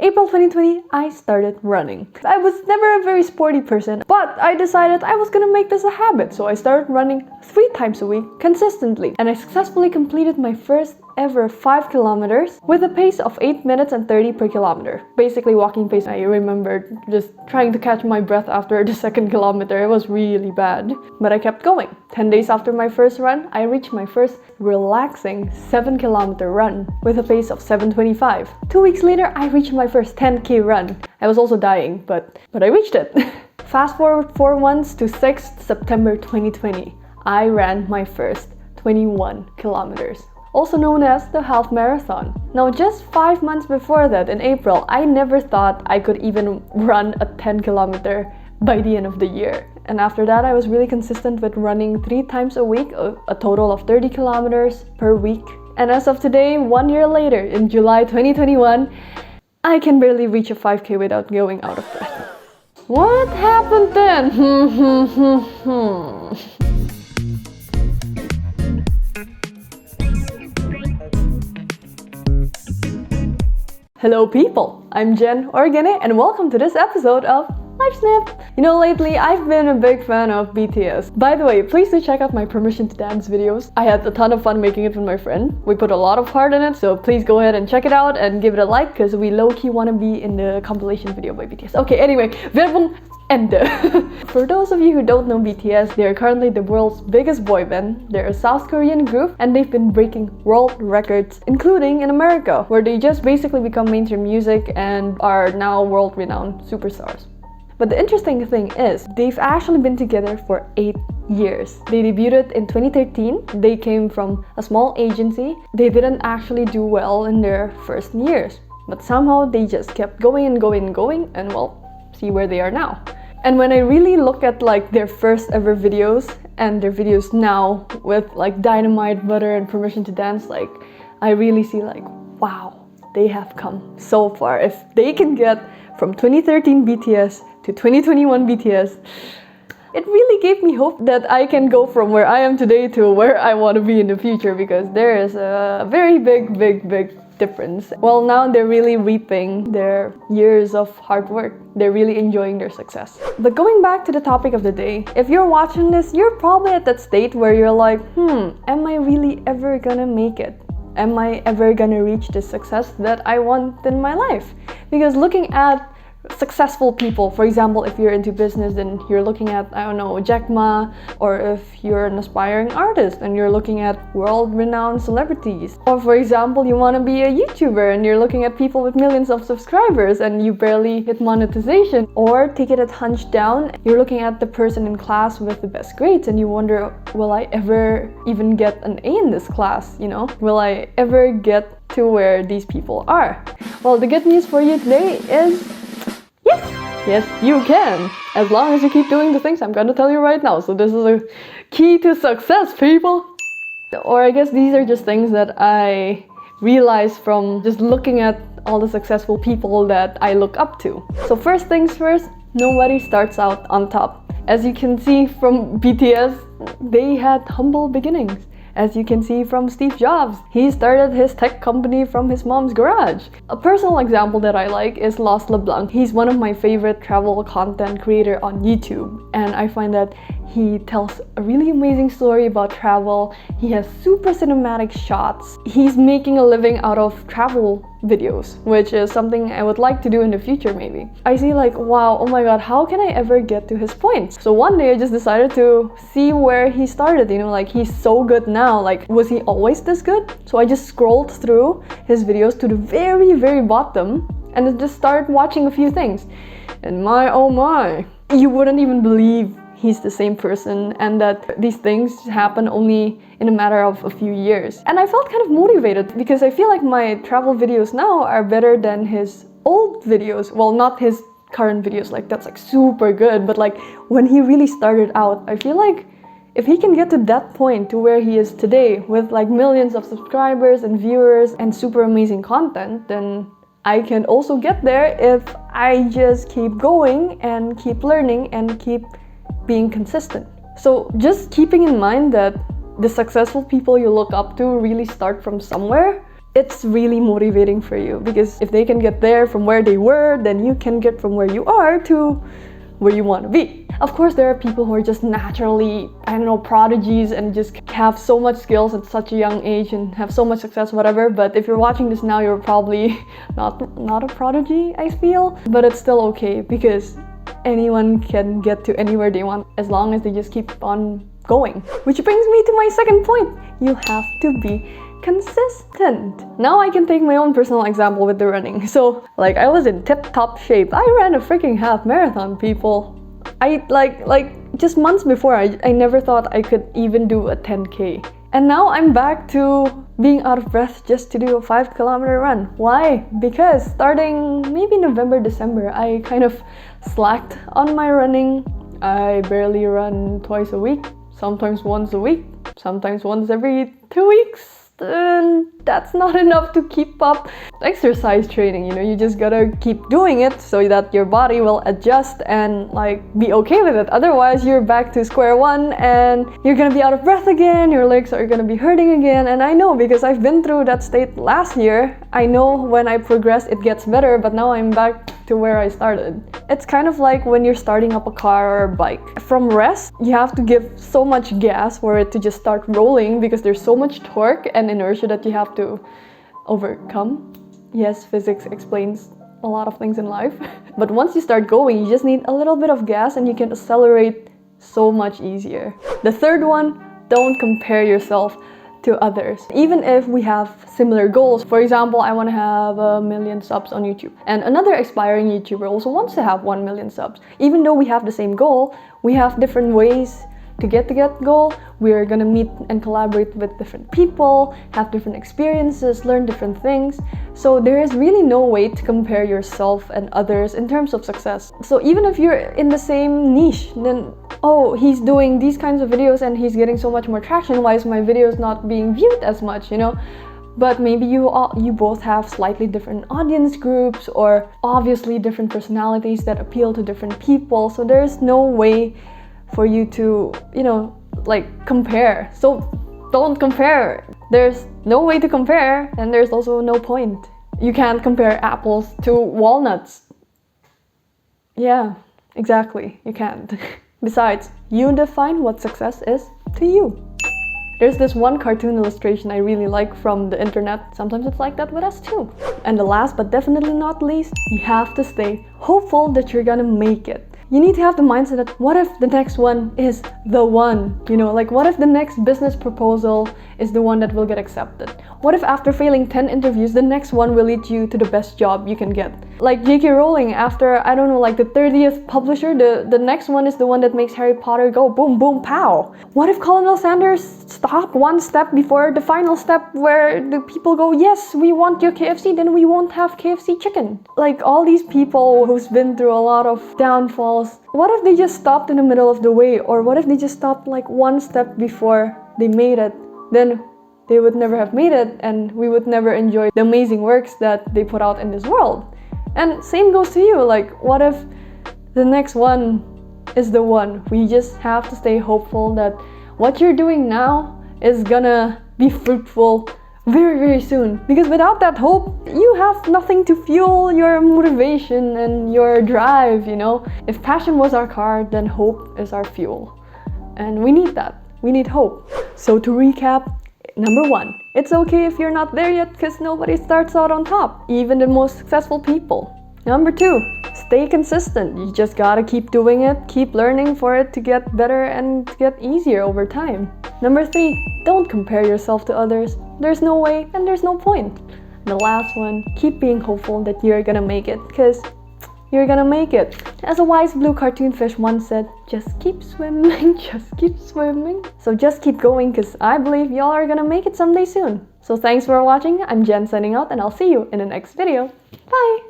April 2020, I started running. I was never a very sporty person, but I decided I was gonna make this a habit, so I started running 3 times a week consistently. And I successfully completed my first ever 5 kilometers with a pace of 8 minutes and 30 per kilometer. Basically walking pace. I remember just trying to catch my breath after the 2nd kilometer. It was really bad, but I kept going. 10 days after my first run, I reached my first relaxing 7-kilometer run with a pace of 7:25. 2 weeks later, I reached my first 10K run. I was also dying, but I reached it. Fast forward 4 months to 6th September 2020. I ran my first 21 kilometers. Also known as the half marathon. Now, just 5 months before that, in April, I never thought I could even run a 10-kilometer by the end of the year. And after that, I was really consistent with running 3 times a week, a total of 30 kilometers per week. And as of today, 1 year later, in July 2021, I can barely reach a 5K without going out of breath. What happened then? Hello people, I'm Jen Organe and welcome to this episode of LifeSnip. You know, lately I've been a big fan of BTS. By the way, please do check out my Permission to Dance videos. I had a ton of fun making it with my friend. We put a lot of heart in it, so please go ahead and check it out and give it a like because we low-key want to be in the compilation video by BTS. Okay, anyway, Werbung Ende. For those of you who don't know BTS, they are currently the world's biggest boy band. They're a South Korean group and they've been breaking world records, including in America, where they just basically become mainstream music and are now world-renowned superstars. But the interesting thing is, they've actually been together for 8 years. They debuted in 2013. They came from a small agency. They didn't actually do well in their first years, but somehow they just kept going and going and going, and well, see where they are now. And when I really look at like their first ever videos and their videos now with like Dynamite, Butter, and Permission to Dance, like I really see like, wow, they have come so far. If they can get from 2013 BTS to 2021 BTS, it really gave me hope that I can go from where I am today to where I want to be in the future, because there is a very big difference. Well, now they're really reaping their years of hard work. They're really enjoying their success. But going back to the topic of the day, if you're watching this, you're probably at that state where you're like, am I really ever gonna make it? Am I ever gonna reach the success that I want in my life? Because looking at successful people, for example, if you're into business, then you're looking at, I don't know, Jack Ma, or if you're an aspiring artist and you're looking at world-renowned celebrities, or for example, you want to be a YouTuber and you're looking at people with millions of subscribers and you barely hit monetization, or take it a hunch down, you're looking at the person in class with the best grades and you wonder, will I ever even get an A in this class, you know? Will I ever get to where these people are? Well, the good news for you today is yes, you can, as long as you keep doing the things I'm gonna tell you right now. So this is a key to success, people. Or I guess these are just things that I realized from just looking at all the successful people that I look up to. So first things first, nobody starts out on top. As you can see from BTS, they had humble beginnings. As you can see from Steve Jobs, he started his tech company from his mom's garage. A personal example that I like is LeBlanc. He's one of my favorite travel content creator on YouTube, and I find that he tells a really amazing story about travel. He has super cinematic shots. He's making a living out of travel videos, which is something I would like to do in the future maybe. I see like, wow, oh my god, how can I ever get to his point? So one day I just decided to see where he started, you know, like he's so good now, like was he always this good? So I just scrolled through his videos to the very bottom and then just started watching a few things. And my, oh my, you wouldn't even believe he's the same person and that these things happen only in a matter of a few years. And I felt kind of motivated because I feel like my travel videos now are better than his old videos. Well, not his current videos, like that's like super good, but like when he really started out, I feel like if he can get to that point to where he is today with like millions of subscribers and viewers and super amazing content, then I can also get there if I just keep going and keep learning and keep being consistent. So just keeping in mind that the successful people you look up to really start from somewhere, it's really motivating for you, because if they can get there from where they were, then you can get from where you are to where you want to be. Of course, there are people who are just naturally, I don't know, prodigies and just have so much skills at such a young age and have so much success, whatever. But if you're watching this now, you're probably not a prodigy, I feel. But it's still okay, because anyone can get to anywhere they want as long as they just keep on going. Which brings me to my second point. You have to be consistent. Now I can take my own personal example with the running. So like, I was in tip-top shape. I ran a freaking half marathon, people. I like just months before, I never thought I could even do a 10K. And now I'm back to being out of breath just to do a 5-kilometer run. Why? Because starting maybe November, December, I kind of slacked on my running. I barely run twice a week, sometimes once a week, sometimes once every 2 weeks. And that's not enough to keep up exercise training, you know. You just gotta keep doing it so that your body will adjust and like be okay with it. Otherwise, you're back to square one and you're gonna be out of breath again, your legs are gonna be hurting again. And I know, because I've been through that state last year. I know when I progress it gets better, but now I'm back to where I started. It's kind of like when you're starting up a car or a bike. From rest, you have to give so much gas for it to just start rolling, because there's so much torque and inertia that you have to overcome. Yes, physics explains a lot of things in life. But once you start going, you just need a little bit of gas and you can accelerate so much easier. The third one, don't compare yourself to others. Even if we have similar goals. For example, I want to have 1 million subs on YouTube. And another aspiring YouTuber also wants to have 1 million subs. Even though we have the same goal, we have different ways to get to that goal. We're gonna meet and collaborate with different people, have different experiences, learn different things. So there is really no way to compare yourself and others in terms of success. So even if you're in the same niche, then oh, he's doing these kinds of videos and he's getting so much more traction, why is my videos not being viewed as much, you know? But maybe you both have slightly different audience groups, or obviously different personalities that appeal to different people. So there's no way for you to, you know, like compare. So don't compare. There's no way to compare, and there's also no point. You can't compare apples to walnuts. Yeah, exactly, you can't. Besides, you define what success is to you. There's this one cartoon illustration I really like from the internet. Sometimes it's like that with us too. And the last but definitely not least, you have to stay hopeful that you're gonna make it. You need to have the mindset that what if the next one is the one? You know, like what if the next business proposal is the one that will get accepted? What if after failing 10 interviews, the next one will lead you to the best job you can get? Like J.K. Rowling, after, I don't know, like the 30th publisher, the next one is the one that makes Harry Potter go boom, boom, pow. What if Colonel Sanders stopped one step before the final step where the people go, yes, we want your KFC, then we won't have KFC chicken. Like all these people who's been through a lot of downfalls, what if they just stopped in the middle of the way? Or what if they just stopped like one step before they made it? Then they would never have made it, and we would never enjoy the amazing works that they put out in this world. And same goes to you, like what if the next one is the one? We just have to stay hopeful that what you're doing now is gonna be fruitful very, very soon. Because without that hope, you have nothing to fuel your motivation and your drive, you know? If passion was our car, then hope is our fuel. And we need that. We need hope. So to recap, number 1, it's okay if you're not there yet, because nobody starts out on top, even the most successful people. Number 2, stay consistent. You just gotta keep doing it, keep learning for it to get better and get easier over time. Number 3, don't compare yourself to others. There's no way and there's no point. The last one, keep being hopeful that you're gonna make it, because you're gonna make it. As a wise blue cartoon fish once said, just keep swimming, just keep swimming. So just keep going, because I believe y'all are gonna make it someday soon. So thanks for watching. I'm Jen signing out, and I'll see you in the next video. Bye!